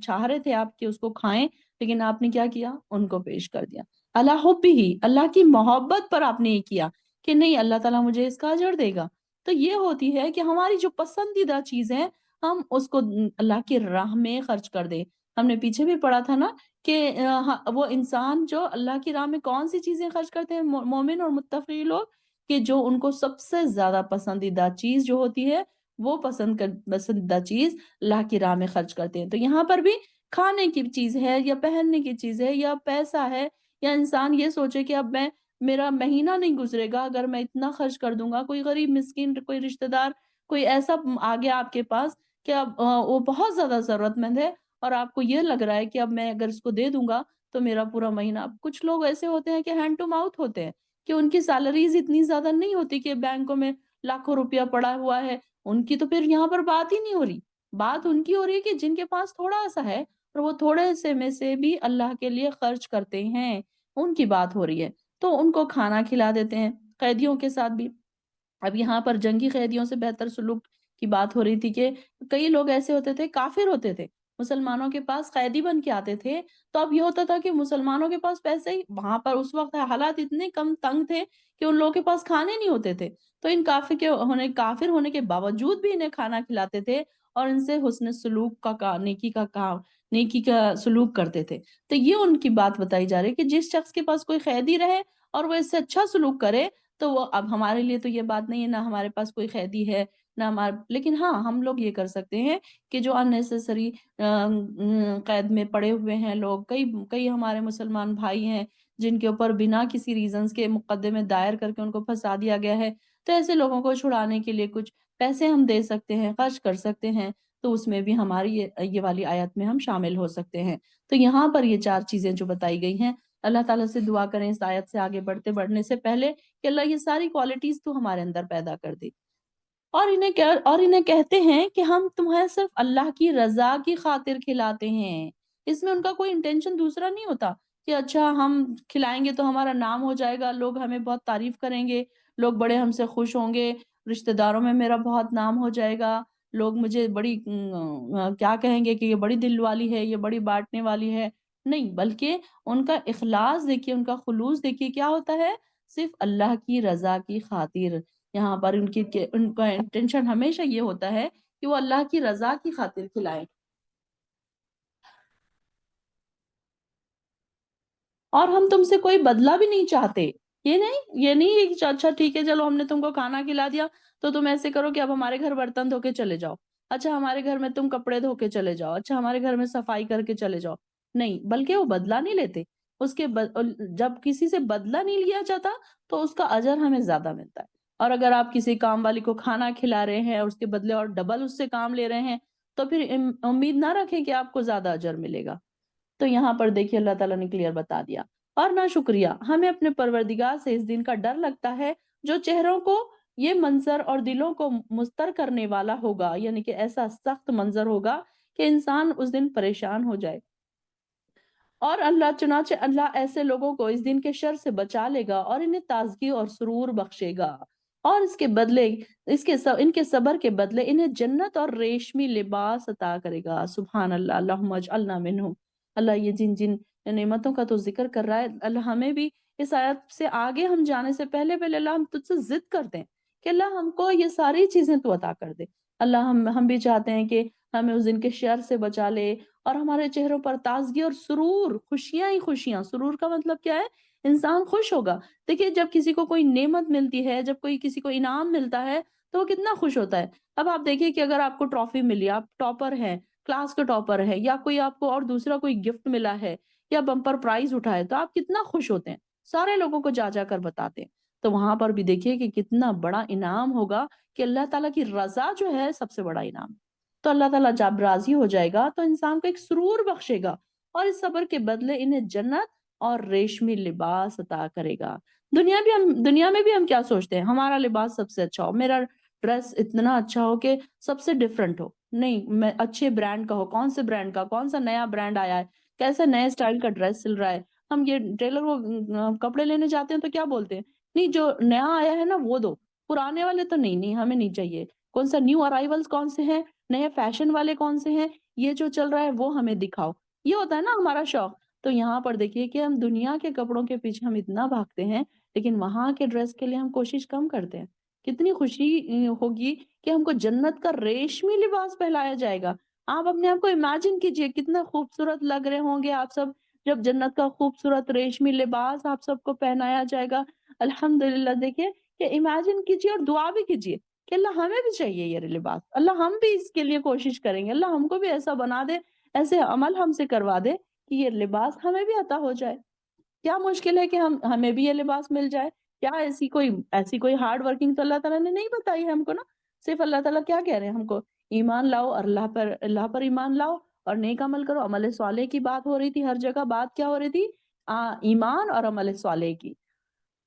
[SPEAKER 1] چاہ رہے تھے آپ کہ اس کو کھائیں، لیکن آپ نے کیا کیا؟ ان کو پیش کر دیا۔ اللہ حب ہی، اللہ کی محبت پر آپ نے یہ کیا کہ نہیں، اللہ تعالیٰ مجھے اس کا اجر دے گا۔ تو یہ ہوتی ہے کہ ہماری جو پسندیدہ چیز ہے ہم اس کو اللہ کی راہ میں خرچ کر دیں۔ ہم نے پیچھے بھی پڑھا تھا نا کہ وہ انسان جو اللہ کی راہ میں کون سی چیزیں خرچ کرتے ہیں، مومن اور متقی لوگ، کہ جو ان کو سب سے زیادہ پسندیدہ چیز جو ہوتی ہے وہ پسندیدہ چیز اللہ کی راہ میں خرچ کرتے ہیں۔ تو یہاں پر بھی کھانے کی چیز ہے یا پہننے کی چیز ہے یا پیسہ ہے، یا انسان یہ سوچے کہ اب میرا مہینہ نہیں گزرے گا اگر میں اتنا خرچ کر دوں گا، کوئی غریب مسکین، کوئی رشتہ دار، کوئی ایسا آ گیا آپ کے پاس کہ اب وہ بہت زیادہ ضرورت مند ہے اور آپ کو یہ لگ رہا ہے کہ اب میں اگر اس کو دے دوں گا تو میرا پورا مہینہ، اب کچھ لوگ ایسے ہوتے ہیں کہ ہینڈ ٹو ماؤتھ ہوتے ہیں کہ ان کی سیلریز اتنی زیادہ نہیں ہوتی کہ بینکوں میں لاکھوں روپیہ پڑا ہوا ہے، ان کی تو پھر یہاں پر بات ہی نہیں ہو رہی۔ بات ان کی ہو رہی ہے کہ جن کے پاس تھوڑا سا ہے اور وہ تھوڑے سے میں سے بھی اللہ کے لیے خرچ کرتے ہیں، ان کی بات ہو رہی ہے۔ تو ان کو کھانا کھلا دیتے ہیں، قیدیوں کے ساتھ بھی۔ اب یہاں پر جنگی قیدیوں سے بہتر سلوک کی بات ہو رہی تھی کہ کئی لوگ ایسے ہوتے تھے، کافر ہوتے تھے، مسلمانوں کے پاس قیدی بن کے آتے تھے، تو اب یہ ہوتا تھا کہ مسلمانوں کے پاس پیسے ہی، وہاں پر اس وقت حالات اتنے کم تنگ تھے کہ ان لوگوں کے پاس کھانے نہیں ہوتے تھے، تو ان کافر ہونے کے باوجود بھی انہیں کھانا کھلاتے تھے اور ان سے حسن سلوک نیکی کا سلوک کرتے تھے۔ تو یہ ان کی بات بتائی جا رہی ہے کہ جس شخص کے پاس کوئی قیدی رہے اور وہ اس سے اچھا سلوک کرے تو وہ، اب ہمارے لیے تو یہ بات نہیں ہے، نہ ہمارے پاس کوئی قیدی ہے نہ لیکن ہاں ہم لوگ یہ کر سکتے ہیں کہ جو اننیسیسری قید میں پڑے ہوئے ہیں لوگ، کئی ہمارے مسلمان بھائی ہیں جن کے اوپر بنا کسی ریزنز کے مقدمے دائر کر کے ان کو پھنسا دیا گیا ہے، تو ایسے لوگوں کو چھڑانے کے لیے کچھ پیسے ہم دے سکتے ہیں، خرچ کر سکتے ہیں، تو اس میں بھی ہماری یہ والی آیت میں ہم شامل ہو سکتے ہیں۔ تو یہاں پر یہ 4 چیزیں جو بتائی گئی ہیں، اللہ تعالیٰ سے دعا کریں اس آیت سے آگے بڑھنے سے پہلے کہ اللہ یہ ساری کوالٹیز تو ہمارے اندر پیدا کر دے، اور انہیں کہتے ہیں کہ ہم تمہیں صرف اللہ کی رضا کی خاطر کھلاتے ہیں۔ اس میں ان کا کوئی انٹینشن دوسرا نہیں ہوتا کہ اچھا ہم کھلائیں گے تو ہمارا نام ہو جائے گا، لوگ ہمیں بہت تعریف کریں گے، لوگ بڑے ہم سے خوش ہوں گے، رشتہ داروں میں میرا بہت نام ہو جائے گا، لوگ مجھے بڑی کیا کہیں گے کہ یہ بڑی دل والی ہے، یہ بڑی بانٹنے والی ہے۔ نہیں، بلکہ ان کا اخلاص دیکھیے، ان کا خلوص دیکھیے کیا ہوتا ہے، صرف اللہ کی رضا کی خاطر۔ یہاں پر ان کا انٹینشن ہمیشہ یہ ہوتا ہے کہ وہ اللہ کی رضا کی خاطر کھلائیں، اور ہم تم سے کوئی بدلہ بھی نہیں چاہتے۔ یہ نہیں ہے کہ اچھا ٹھیک ہے چلو ہم نے تم کو کھانا کھلا دیا تو تم ایسے کرو کہ اب ہمارے گھر برتن دھو کے چلے جاؤ، اچھا ہمارے گھر میں تم کپڑے دھو کے چلے جاؤ، اچھا ہمارے گھر میں صفائی کر کے چلے جاؤ۔ نہیں، بلکہ وہ بدلہ نہیں لیتے، جب کسی سے بدلہ نہیں لیا جاتا تو اس کا اجر ہمیں زیادہ ملتا ہے، اور اگر آپ کسی کام والی کو کھانا کھلا رہے ہیں اور اس کے بدلے اور ڈبل اس سے کام لے رہے ہیں تو پھر امید نہ رکھیں کہ آپ کو زیادہ اجر ملے گا۔ تو یہاں پر دیکھیے اللہ تعالیٰ نے کلیئر بتا دیا۔ اور نہ شکریہ، ہمیں اپنے پروردگار سے اس دن کا ڈر لگتا ہے جو چہروں کو یہ منظر اور دلوں کو مستر کرنے والا ہوگا، یعنی کہ ایسا سخت منظر ہوگا کہ انسان اس دن پریشان ہو جائے، اور چنانچہ اللہ ایسے لوگوں کو اس دن کے شر سے بچا لے گا اور انہیں تازگی اور سرور بخشے گا، اور اس کے بدلے ان کے صبر کے بدلے انہیں جنت اور ریشمی لباس عطا کرے گا۔ سبحان اللہ، اللہم اجعلنا منہم۔ اللہ یہ جن جن نعمتوں کا تو ذکر کر رہا ہے، اللہ ہمیں بھی اس آیت سے آگے ہم جانے سے پہلے اللہ ہم تجھ سے ضد کرتے ہیں کہ اللہ ہم کو یہ ساری چیزیں تو عطا کر دے۔ اللہ ہم بھی چاہتے ہیں کہ ہمیں اس دن کے شر سے بچا لے اور ہمارے چہروں پر تازگی اور سرور، خوشیاں ہی خوشیاں۔ سرور کا مطلب کیا ہے؟ انسان خوش ہوگا۔ دیکھیے جب کسی کو کوئی نعمت ملتی ہے، جب کسی کو انعام ملتا ہے تو وہ کتنا خوش ہوتا ہے۔ اب آپ دیکھیے کہ اگر آپ کو ٹرافی ملی، آپ ٹاپر ہیں، کلاس کے ٹاپر ہے، یا کوئی آپ کو اور دوسرا کوئی گفٹ ملا ہے یا بمپر پرائز اٹھائے تو آپ کتنا خوش ہوتے ہیں، سارے لوگوں کو جا جا کر بتاتے ہیں۔ تو وہاں پر بھی دیکھیے کہ کتنا بڑا انعام ہوگا کہ اللہ تعالیٰ کی رضا جو ہے سب سے بڑا انعام۔ تو اللہ تعالیٰ جب راضی ہو جائے گا تو انسان کو ایک سرور بخشے گا اور اس صبر کے بدلے انہیں جنت اور ریشمی لباس عطا کرے گا۔ دنیا میں بھی ہم کیا سوچتے ہیں، ہمارا لباس سب سے اچھا ہو، میرا ڈریس اتنا اچھا ہو کہ سب سے ڈیفرنٹ ہو۔ نہیں، میں اچھے برانڈ کا ہو، کون سے برانڈ کا، کون سا نیا برانڈ آیا ہے، کیسے نئے سٹائل کا ڈریس سل رہا ہے۔ ہم یہ ٹیلر کو کپڑے لینے جاتے ہیں تو کیا بولتے ہیں، نہیں جو نیا آیا ہے نا وہ دو، پرانے والے تو نہیں ہمیں نہیں چاہیے۔ کون سا نیو ارائیولز کون سے ہیں، نئے فیشن والے کون سے ہیں، یہ جو چل رہا ہے وہ ہمیں دکھاؤ۔ یہ ہوتا ہے نا ہمارا شوق۔ تو یہاں پر دیکھیے کہ ہم دنیا کے کپڑوں کے پیچھے ہم اتنا بھاگتے ہیں لیکن وہاں کے ڈریس کے لیے ہم کوشش کم کرتے ہیں کتنی خوشی ہوگی کہ ہم کو جنت کا ریشمی لباس پہنایا جائے گا۔ آپ اپنے آپ کو امیجن کیجئے کتنا خوبصورت لگ رہے ہوں گے آپ سب، جب جنت کا خوبصورت ریشمی لباس آپ سب کو پہنایا جائے گا۔ الحمدللہ دیکھیے کہ امیجن کیجئے اور دعا بھی کیجئے کہ اللہ ہمیں بھی چاہیے یہ لباس، اللہ ہم بھی اس کے لیے کوشش کریں گے، اللہ ہم کو بھی ایسا بنا دے، ایسے عمل ہم سے کروا دے کہ یہ لباس ہمیں بھی عطا ہو جائے۔ کیا مشکل ہے کہ ہمیں بھی یہ لباس مل جائے؟ کیا ایسی کوئی ہارڈ ورکنگ تو اللہ تعالیٰ نے نہیں بتائی ہے ہم کو نا؟ صرف اللہ تعالیٰ کیا کہہ رہے ہیں ہم کو؟ ایمان لاؤ اور اللہ پر ایمان لاؤ اور نیک عمل کرو، عمل صالح کی بات ہو رہی تھی، ہر جگہ بات کیا ہو رہی تھی؟ ایمان اور عمل صالح کی۔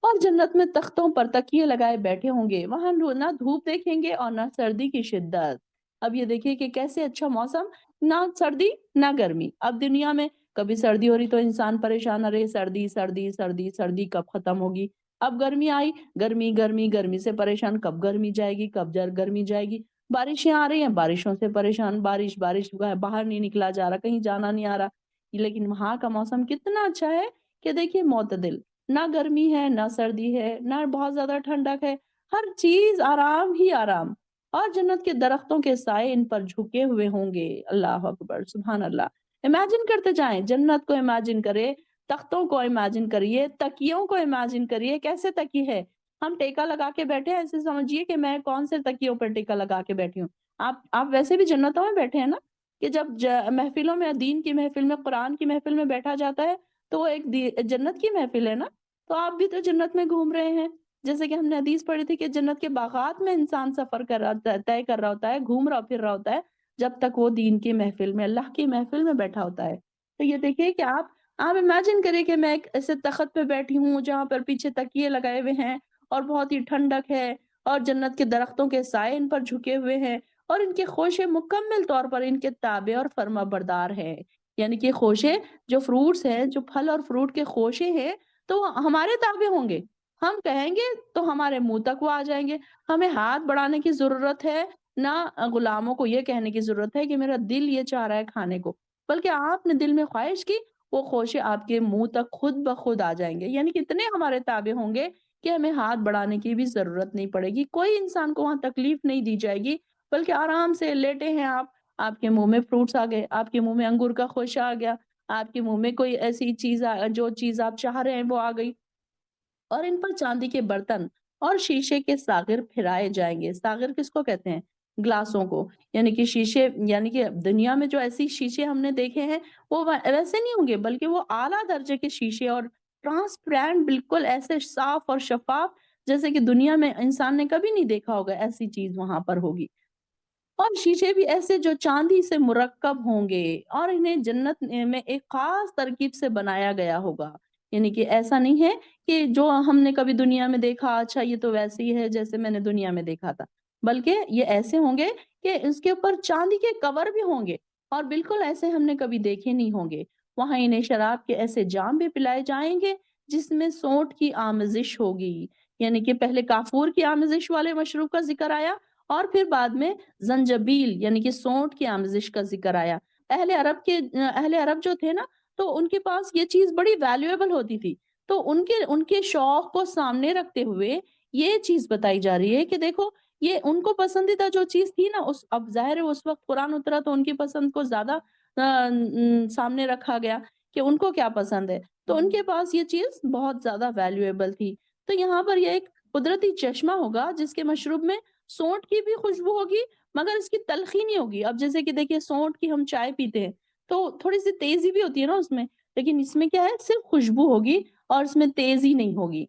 [SPEAKER 1] اور جنت میں تختوں پر تکیے لگائے بیٹھے ہوں گے، وہاں نہ دھوپ دیکھیں گے اور نہ سردی کی شدت۔ اب یہ دیکھیے کہ کیسے اچھا موسم، نہ سردی نہ گرمی۔ اب دنیا میں کبھی سردی ہو رہی تو انسان پریشان، رہے سردی سردی سردی سردی کب ختم ہوگی؟ اب گرمی آئی، گرمی گرمی گرمی سے پریشان، کب گرمی جائے گی، کب گرمی جائے گی؟ بارشیں آ رہی ہیں، بارشوں سے پریشان، بارش بارش، باہر نہیں نکلا جا رہا، کہیں جانا نہیں آ رہا۔ لیکن وہاں کا موسم کتنا اچھا ہے کہ دیکھیے معتدل، نہ گرمی ہے نہ سردی ہے نہ بہت زیادہ ٹھنڈک ہے، ہر چیز آرام ہی آرام۔ اور جنت کے درختوں کے سائے ان پر جھکے ہوئے ہوں گے۔ اللہ اکبر، سبحان اللہ۔ امیجن کرتے جائیں، جنت کو امیجن کرے، تختوں کو امیجن کریے، تکیوں کو امیجن کریے، کیسے تکیے ہے؟ ہم ٹیکا لگا کے بیٹھے ہیں، ایسے سمجھیے کہ میں کون سے تکیوں پر ٹیکا لگا کے بیٹھی ہوں۔ آپ ویسے بھی جنتوں میں بیٹھے ہیں نا، کہ جب محفلوں میں، دین کی محفل میں، قرآن کی محفل میں بیٹھا جاتا ہے تو وہ ایک جنت کی محفل ہے نا، تو آپ بھی تو جنت میں گھوم رہے ہیں۔ جیسے کہ ہم نے حدیث پڑھی تھی کہ جنت کے باغات میں انسان سفر کر رہا، طے کر رہا ہوتا ہے، گھوم رہا پھر رہا ہوتا ہے، جب تک وہ دین کی محفل میں، اللہ کی محفل میں بیٹھا ہوتا ہے۔ تو یہ دیکھیے کہ آپ امیجن کریں کہ میں ایک ایسے تخت پہ بیٹھی ہوں جہاں پر پیچھے تکیے لگائے ہوئے ہیں اور بہت ہی ٹھنڈک ہے، اور جنت کے درختوں کے سائے ان پر جھکے ہوئے ہیں، اور ان کے خوشے مکمل طور پر ان کے تابع اور فرما بردار ہیں۔ یعنی کہ خوشے، جو فروٹس ہیں، جو پھل اور فروٹ کے خوشے ہیں، تو وہ ہمارے تابع ہوں گے۔ ہم کہیں گے تو ہمارے منہ تک وہ آ جائیں گے۔ ہمیں ہاتھ بڑھانے کی ضرورت ہے، نہ غلاموں کو یہ کہنے کی ضرورت ہے کہ میرا دل یہ چاہ رہا ہے کھانے کو، بلکہ آپ نے دل میں خواہش کی، وہ خوشے آپ کے منہ تک خود بخود آ جائیں گے۔ یعنی کتنے ہمارے تابع ہوں گے کہ ہمیں ہاتھ بڑھانے کی بھی ضرورت نہیں پڑے گی، کوئی انسان کو وہاں تکلیف نہیں دی جائے گی، بلکہ آرام سے لیٹے ہیں آپ کے منہ میں فروٹس آ گئے، آپ کے منہ میں انگور کا خوشہ آ گیا، آپ کے منہ میں کوئی ایسی چیز جو چیز آپ چاہ رہے ہیں وہ آ گئی، اور ان پر چاندی کے برتن اور شیشے کے ساغر پھرائے جائیں گے۔ ساغر کس کو کہتے ہیں؟ گلاسوں کو۔ یعنی کہ شیشے، یعنی کہ دنیا میں جو ایسی شیشے ہم نے دیکھے ہیں وہ ویسے نہیں ہوں گے، بلکہ وہ اعلیٰ درجے کے شیشے، اور ٹرانسپیرنٹ، بالکل ایسے صاف اور شفاف، جیسے کہ دنیا میں انسان نے کبھی نہیں دیکھا ہوگا، ایسی چیز وہاں پر ہوگی۔ اور شیشے بھی ایسے جو چاندی سے مرکب ہوں گے، اور انہیں جنت میں ایک خاص ترکیب سے بنایا گیا ہوگا۔ یعنی کہ ایسا نہیں ہے کہ جو ہم نے کبھی دنیا میں دیکھا، اچھا یہ تو ویسے ہی ہے جیسے میں نے دنیا میں دیکھا تھا، بلکہ یہ ایسے ہوں گے کہ اس کے اوپر چاندی کے کور بھی ہوں گے، اور بالکل ایسے ہم نے کبھی دیکھے نہیں ہوں گے۔ وہاں انہیں شراب کے ایسے جام بھی پلائے جائیں گے جس میں سونٹ کی آمیزش ہوگی۔ یعنی کہ پہلے کافور کی آمیزش والے مشروب کا ذکر آیا، اور پھر بعد میں زنجبیل یعنی کہ سونٹ کی آمیزش کا ذکر آیا۔ اہل عرب جو تھے نا، تو ان کے پاس یہ چیز بڑی ویلیویبل ہوتی تھی، تو ان کے شوق کو سامنے رکھتے ہوئے یہ چیز بتائی جا رہی ہے کہ دیکھو، یہ ان کو پسندیدہ جو چیز تھی نا، اب ظاہر ہے اس وقت قرآن اترا تو ان کی پسند کو زیادہ سامنے رکھا گیا کہ ان کو کیا پسند ہے، تو ان کے پاس یہ چیز بہت زیادہ ویلیویبل تھی۔ تو یہاں پر یہ ایک قدرتی چشمہ ہوگا جس کے مشروب میں سونٹ کی بھی خوشبو ہوگی، مگر اس کی تلخی نہیں ہوگی۔ اب جیسے کہ دیکھیے سونٹ کی ہم چائے پیتے ہیں تو تھوڑی سی تیزی بھی ہوتی ہے نا اس میں، لیکن اس میں کیا ہے، صرف خوشبو ہوگی اور اس میں تیزی نہیں ہوگی۔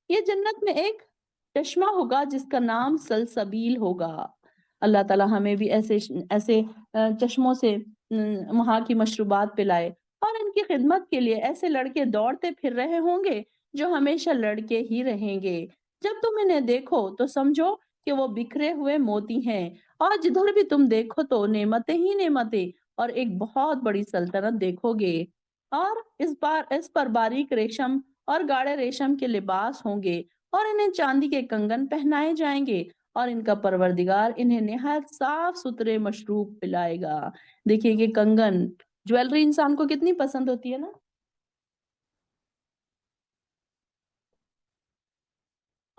[SPEAKER 1] یہ جنت میں ایک چشمہ ہوگا جس کا نام سلسبیل ہوگا۔ اللہ تعالی ہمیں بھی ایسے ایسے چشموں سے وہاں کی مشروبات پلائے، اور ان کی خدمت کے لیے ایسے لڑکے دوڑتے پھر رہے ہوں گے جو ہمیشہ لڑکے ہی رہیں گے۔ جب تم انہیں دیکھو تو سمجھو کہ وہ بکھرے ہوئے موتی ہیں، اور جدھر بھی تم دیکھو تو نعمتیں ہی نعمتیں، اور ایک بہت بڑی سلطنت دیکھو گے۔ اور اس پر باریک ریشم اور گاڑے ریشم کے لباس ہوں گے، اور انہیں چاندی کے کنگن پہنائے جائیں گے، اور ان کا پروردگار انہیں نہایت صاف ستھرے مشروب پلائے گا۔ دیکھیے کہ کنگن، جویلری انسان کو کتنی پسند ہوتی ہے نا۔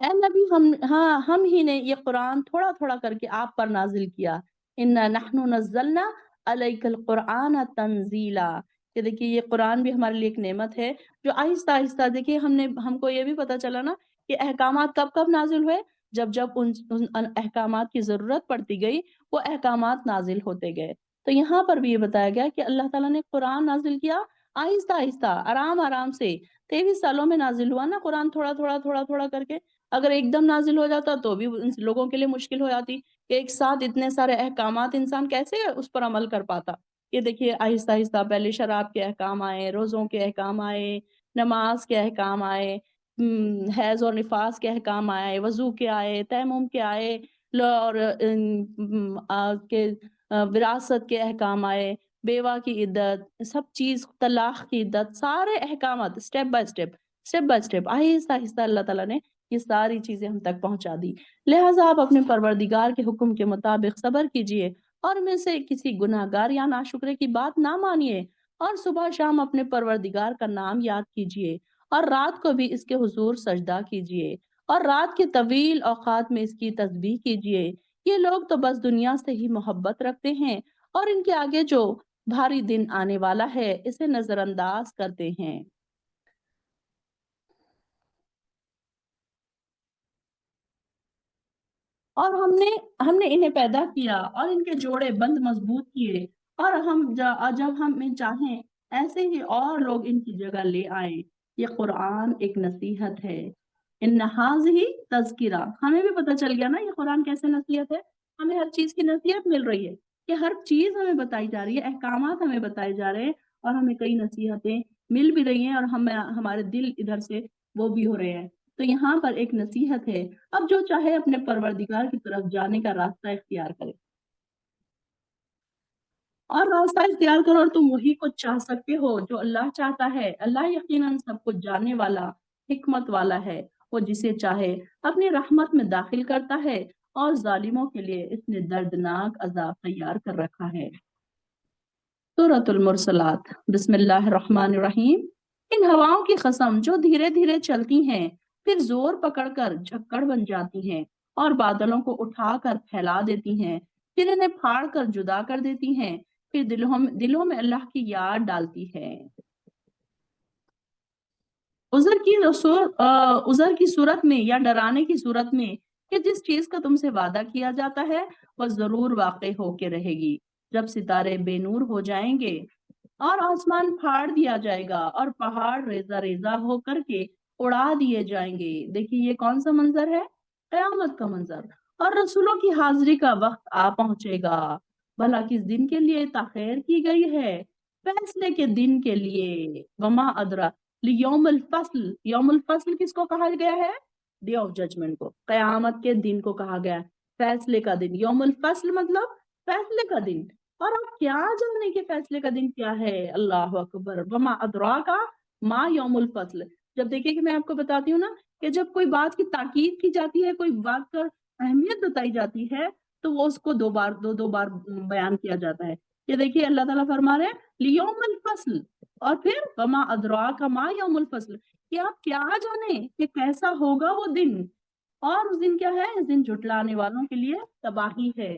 [SPEAKER 1] اے نبی ہم ہی نے یہ قرآن تھوڑا تھوڑا کر کے آپ پر نازل کیا. انا نحن نزلنا علیک القرآن تنزیلا، کہ دیکھیے یہ قرآن بھی ہمارے لیے ایک نعمت ہے جو آہستہ آہستہ، دیکھیے ہم کو یہ بھی پتہ چلا نا کہ احکامات کب کب نازل ہوئے، جب جب ان احکامات کی ضرورت پڑتی گئی وہ احکامات نازل ہوتے گئے. تو یہاں پر بھی یہ بتایا گیا کہ اللہ تعالیٰ نے قرآن نازل کیا آہستہ آہستہ، آرام آرام سے. 23 سالوں میں نازل ہوا نا قرآن، تھوڑا تھوڑا تھوڑا تھوڑا کر کے. اگر ایک دم نازل ہو جاتا تو بھی ان لوگوں کے لیے مشکل ہو جاتی کہ ایک ساتھ اتنے سارے احکامات انسان کیسے اس پر عمل کر پاتا. یہ دیکھیے آہستہ آہستہ پہلے شراب کے احکام آئے، روزوں کے احکام آئے، نماز کے احکام آئے، حیض اور نفاس کے احکام آئے، وضو کے آئے، تیمم کے آئے، اور وراثت کے احکام آئے، بیوہ کی عدت، سب چیز، طلاق کی عدت، سارے احکامات اسٹیپ بائی اسٹیپ آہستہ آہستہ اللہ تعالیٰ نے یہ ساری چیزیں ہم تک پہنچا دی. لہٰذا آپ اپنے پروردگار کے حکم کے مطابق صبر کیجئے اور میں سے کسی گناہگار یا ناشکرے کی بات نہ مانیے، اور صبح شام اپنے پروردگار کا نام یاد کیجئے، اور رات کو بھی اس کے حضور سجدہ کیجئے، اور رات کے طویل اوقات میں اس کی تسبیح کیجئے. یہ لوگ تو بس دنیا سے ہی محبت رکھتے ہیں اور ان کے آگے جو بھاری دن آنے والا ہے اسے نظر انداز کرتے ہیں. اور ہم نے انہیں پیدا کیا اور ان کے جوڑے بند مضبوط کیے، اور جب ہم چاہیں ایسے ہی اور لوگ ان کی جگہ لے آئیں. یہ قرآن ایک نصیحت ہے. ان ہی تذکرہ، ہمیں بھی پتہ چل گیا نا یہ قرآن کیسے نصیحت ہے. ہمیں ہر چیز کی نصیحت مل رہی ہے کہ ہر چیز ہمیں بتائی جا رہی ہے، احکامات ہمیں بتائے جا رہے ہیں، اور ہمیں کئی نصیحتیں مل بھی رہی ہیں، اور ہمارے دل ادھر سے وہ بھی ہو رہے ہیں. تو یہاں پر ایک نصیحت ہے. اب جو چاہے اپنے پروردگار کی طرف جانے کا راستہ اختیار کرے، اور راستہ اختیار کرو، اور تم وہی کچھ چاہ سکتے ہو جو اللہ چاہتا ہے. اللہ یقیناً سب کچھ جاننے والا، حکمت والا ہے. وہ جسے چاہے اپنی رحمت میں داخل کرتا ہے، اور ظالموں کے لیے اس نے دردناک عذاب تیار کر رکھا ہے. سورۃ المرسلات. بسم اللہ الرحمن الرحیم. ان ہواؤں کی قسم جو دھیرے دھیرے چلتی ہیں، پھر زور پکڑ کر جھکڑ بن جاتی ہیں، اور بادلوں کو اٹھا کر پھیلا دیتی ہیں، پھر انہیں پھاڑ کر جدا کر دیتی ہیں، پھر دلوں میں اللہ کی یاد ڈالتی ہے. عذر کی صورت میں یا ڈرانے کی صورت میں کہ جس چیز کا تم سے وعدہ کیا جاتا ہے وہ ضرور واقع ہو کے رہے گی. جب ستارے بے نور ہو جائیں گے اور آسمان پھاڑ دیا جائے گا اور پہاڑ ریزہ ریزہ ہو کر کے اڑا دیے جائیں گے. دیکھیے یہ کون سا منظر ہے؟ قیامت کا منظر. اور رسولوں کی حاضری کا وقت آ پہنچے گا. بھلا کس دن کے لیے تاخیر کی گئی ہے؟ فیصلے کے دن کے لیے. وما ادرا یوم الفصل. یوم الفصل کس کو کہا گیا ہے؟ ڈے آف ججمنٹ کو، قیامت کے دن کو کہا گیا ہے. فیصلے کا دن، یوم الفصل مطلب فیصلے کا دن. اور آپ کیا جانے کہ فیصلے کا دن کیا ہے؟ اللہ اکبر. وما ادراک ما یوم الفصل. جب دیکھیں کہ میں آپ کو بتاتی ہوں نا کہ جب کوئی بات کی تاکید کی جاتی ہے، کوئی بات کا اہمیت بتائی جاتی ہے، تو وہ اس کو دو بار بیان کیا جاتا ہے. یہ دیکھیے اللہ تعالیٰ فرما رہے ہیں لیوم الفصل، اور پھر وما ادراک ما یوم الفصل، کہ آپ کیا جانے کہ کیسا ہوگا وہ دن. اور اس دن کیا ہے؟ اس دن جھٹلانے والوں کے لیے تباہی ہے.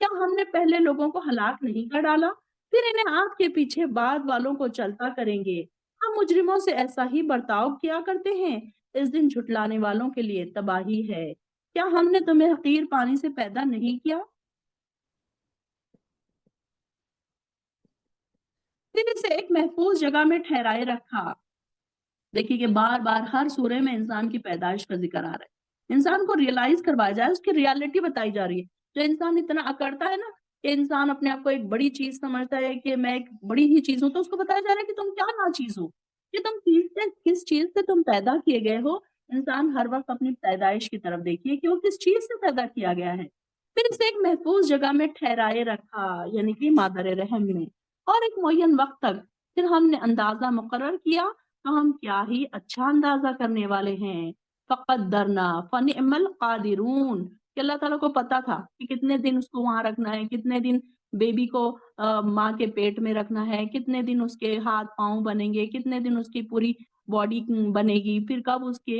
[SPEAKER 1] کیا ہم نے پہلے لوگوں کو ہلاک نہیں کر ڈالا؟ پھر انہیں آنکھ کے پیچھے بعد والوں کو چلتا کریں گے. ہم مجرموں سے ایسا ہی برتاؤ کیا کرتے ہیں. اس دن جھٹلانے والوں کے لیے تباہی ہے. کیا ہم نے تمہیں حقیر پانی سے پیدا نہیں کیا؟ پھر اسے ایک محفوظ جگہ میں ٹھہرائے رکھا. دیکھیے کہ بار بار ہر سورے میں انسان کی پیدائش کا ذکر آ رہا ہے. انسان کو ریئلائز کروایا جائے، اس کی ریالٹی بتائی جا رہی ہے. جو انسان اتنا اکڑتا ہے نا کہ انسان اپنے آپ کو ایک بڑی چیز سمجھتا ہے کہ میں ایک بڑی ہی چیز ہوں، تو اس کو بتایا جا رہا ہے کہ تم کیا ناچیز ہو، کہ تم کس چیز سے تم پیدا کیے گئے ہو. انسان ہر وقت اپنی پیدائش کی طرف دیکھیے کہ وہ کس چیز سے پیدا کیا گیا ہے. پھر اسے ایک محفوظ جگہ میں ٹھہرائے رکھا، یعنی کہ مادر رحم میں، اور ایک معین وقت تک. پھر ہم نے اندازہ مقرر کیا، تو ہم کیا ہی اچھا اندازہ کرنے والے ہیں. فقدرنا فنعم القادرون، کہ اللہ تعالیٰ کو پتا تھا کہ کتنے دن اس کو وہاں رکھنا ہے، کتنے دن بیبی کو ماں کے پیٹ میں رکھنا ہے، کتنے دن اس کے ہاتھ پاؤں بنیں گے، کتنے دن اس کی پوری باڈی بنے گی، پھر کب اس کے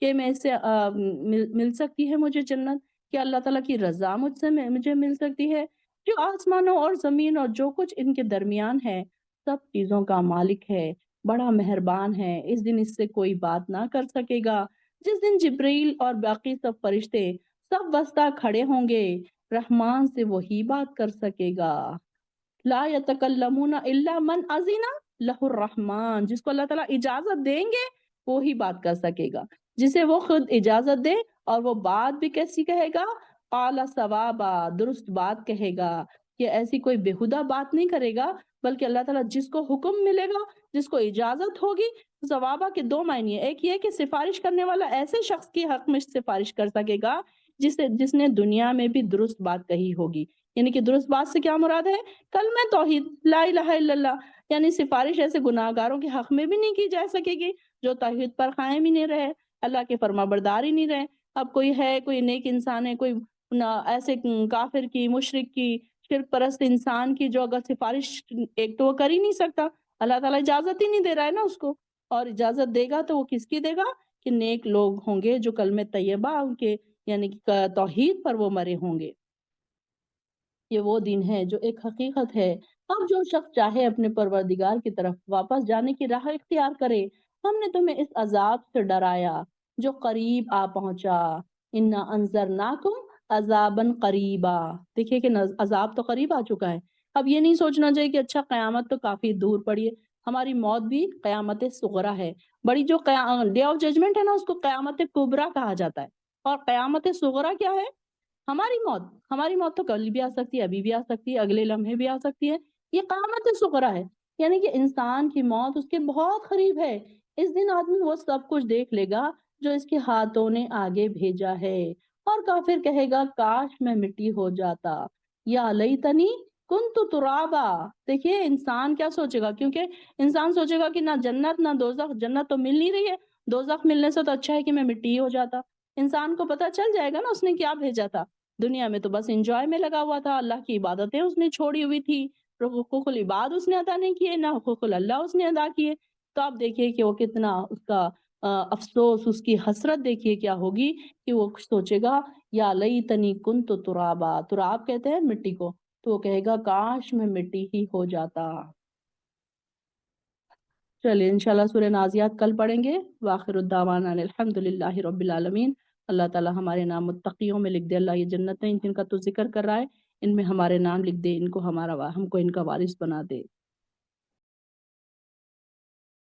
[SPEAKER 1] کہ میں اس سے مل سکتی ہے مجھے جنت، کہ اللہ تعالیٰ کی رضا مجھ سے مجھے مل سکتی ہے؟ جو آسمانوں اور زمین اور جو کچھ ان کے درمیان ہے، سب چیزوں کا مالک ہے، بڑا مہربان ہے، اس دن اس سے کوئی بات نہ کر سکے گا۔ جس دن جبریل اور باقی سب فرشتے سب وسطہ کھڑے ہوں گے، رحمان سے وہی بات کر سکے گا۔ لا یتکلمون الا من اذن لہ الرحمن، جس کو اللہ تعالیٰ اجازت دیں گے وہی بات کر سکے گا، جسے وہ خود اجازت دے اور وہ بات بھی کیسی کہے گا؟ قال صوابا، درست بات کہے گا، کہ ایسی کوئی بےہودہ بات نہیں کرے گا، بلکہ اللہ تعالیٰ جس کو حکم ملے گا، جس کو اجازت ہوگی۔ صوابا کے دو معنی ہیں، ایک یہ کہ سفارش کرنے والا ایسے شخص کی حق میں سفارش کر سکے گا جس نے دنیا میں بھی درست بات کہی ہوگی، یعنی کہ درست بات سے کیا مراد ہے؟ کلمہ توحید لا الہ الا اللہ، یعنی سفارش ایسے گناہ گاروں کے حق میں بھی نہیں کی جا سکے گی جو توحید پر قائم ہی نہیں رہے، اللہ کے فرما بردار ہی نہیں رہے۔ اب کوئی ہے، کوئی نیک انسان ہے، کوئی ایسے کافر کی، مشرک کی، شرک پرست انسان کی جو اگر سفارش ایک تو وہ کر ہی نہیں سکتا، اللہ تعالیٰ اجازت ہی نہیں دے رہا ہے نا اس کو، اور اجازت دے گا تو وہ کس کی دے گا؟ کہ نیک لوگ ہوں گے جو کلمہ طیبہ ان کے یعنی کہ توحید پر وہ مرے ہوں گے۔ یہ وہ دن ہے جو ایک حقیقت ہے۔ اب جو شخص چاہے اپنے پروردگار کی طرف واپس جانے کی راہ اختیار کرے۔ ہم نے تمہیں اس عذاب سے ڈرایا جو قریب آ پہنچا۔ انا انذرناکم عذابا قریبا، دیکھیے کہ عذاب تو قریب آ چکا ہے۔ اب یہ نہیں سوچنا چاہیے کہ اچھا قیامت تو کافی دور پڑی ہے، ہماری موت بھی قیامت صغرا ہے۔ بڑی جو ڈے آف ججمنٹ ہے نا، اس کو قیامت کبریٰ کہا جاتا ہے، اور قیامت صغرا کیا ہے؟ ہماری موت تو کل بھی آ سکتی ہے، ابھی بھی آ سکتی ہے، اگلے لمحے بھی آ سکتی ہے۔ یہ قیامت صغرا ہے، یعنی کہ انسان کی موت اس کے بہت قریب ہے۔ اس دن آدمی وہ سب کچھ دیکھ لے گا جو اس کے ہاتھوں نے آگے بھیجا ہے، اور کافر کہے گا کاش میں مٹی ہو جاتا، یا لیتنی کنت ترابا۔ دیکھیے انسان کیا سوچے گا، کیونکہ انسان سوچے گا کہ نہ جنت نہ دوزخ، جنت تو مل نہیں رہی ہے، دوزخ ملنے سے تو اچھا ہے کہ میں مٹی ہی ہو جاتا۔ انسان کو پتہ چل جائے گا نا اس نے کیا بھیجا تھا، دنیا میں تو بس انجوائے میں لگا ہوا تھا، اللہ کی عبادتیں اس نے چھوڑی ہوئی تھی، حقوق العباد اس نے ادا نہیں کیے، نہ حقوق اللہ اس نے ادا کیے۔ تو آپ دیکھیے کہ وہ کتنا اس کا افسوس، اس کی حسرت دیکھیے کیا ہوگی، کہ وہ سوچے گا یا لیتنی کنت ترابا، تراب کہتے ہیں مٹی کو، تو وہ کہے گا کاش میں مٹی ہی ہو جاتا۔ چلیے انشاءاللہ سورہ نازیات کل پڑھیں گے۔ وآخر الدعوانا الحمدللہ رب العالمین۔ اللہ تعالیٰ ہمارے نام متقیوں میں لکھ دے، اللہ یہ جنتیں جن کا تو ذکر کر رہا ہے ان میں ہمارے نام لکھ دے، ہم کو ان کا وارث بنا دے۔